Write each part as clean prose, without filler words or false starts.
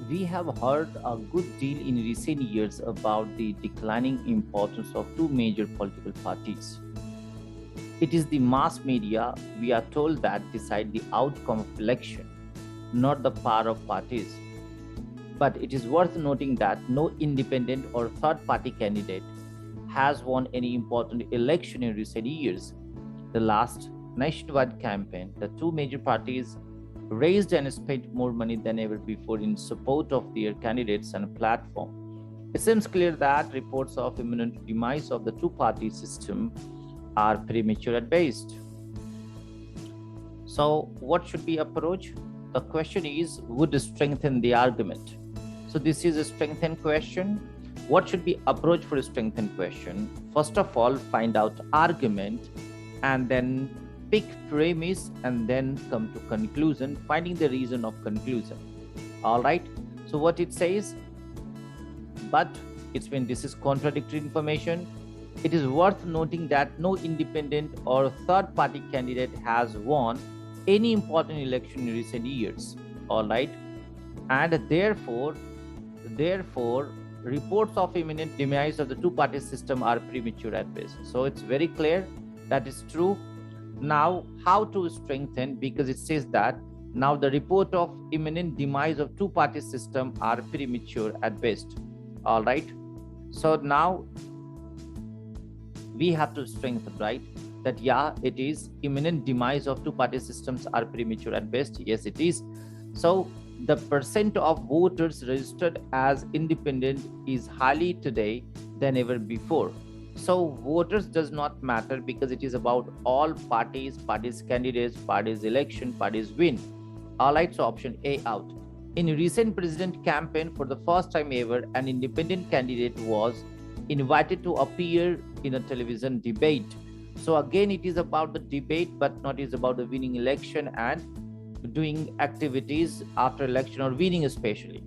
We have heard a good deal in recent years about the declining importance of two major political parties. It is the mass media, we are told, that decide the outcome of election, not the power of parties. But it is worth noting that no independent or third party candidate has won any important election in recent years. The last nationwide campaign, the two major parties raised and spent more money than ever before in support of their candidates and platform. It seems clear that reports of imminent demise of the two-party system are premature at best. So, what should be approach? The question is, would strengthen the argument. So, this is a strengthened question. What should be approach for a strengthened question? First of all, find out argument, and then pick premise, and then come to conclusion, finding the reason of conclusion. All right. So, what it says, but it's when this is contradictory information. It is worth noting that no independent or third party candidate has won any important election in recent years. All right. And therefore, reports of imminent demise of the two party system are premature at best. So it's very clear that is true. Now, how to strengthen? Because it says that now the report of imminent demise of two party system are premature at best. All right. So now we have to strengthen, right? That it is imminent demise of two party systems are premature at best. Yes, it is. So the percent of voters registered as independent is highly today than ever before. So voters does not matter because it is about all parties, candidates, parties election, parties win. All right, so option A out. In recent president campaign, for the first time ever, an independent candidate was invited to appear in a television debate. So again, it is about the debate, but not is about the winning election and doing activities after election or winning especially.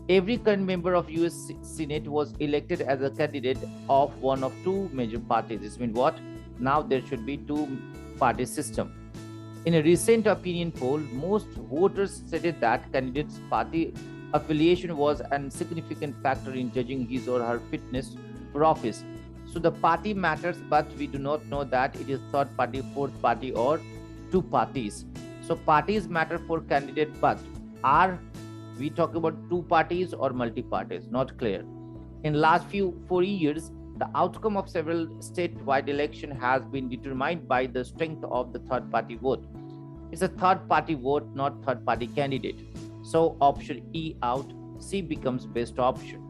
Every current member of US Senate was elected as a candidate of one of two major parties. This means what? Now there should be two party system. In a recent opinion poll, most voters stated that candidate's party affiliation was a significant factor in judging his or her fitness for office. So the party matters, but we do not know that it is third party, fourth party, or two parties. So parties matter for candidate, but are we talk about two parties or multi-parties? Not clear. In last 4 years, the outcome of several statewide election has been determined by the strength of the third party vote. It's a third party vote, not third party candidate. So option E out, C becomes best option.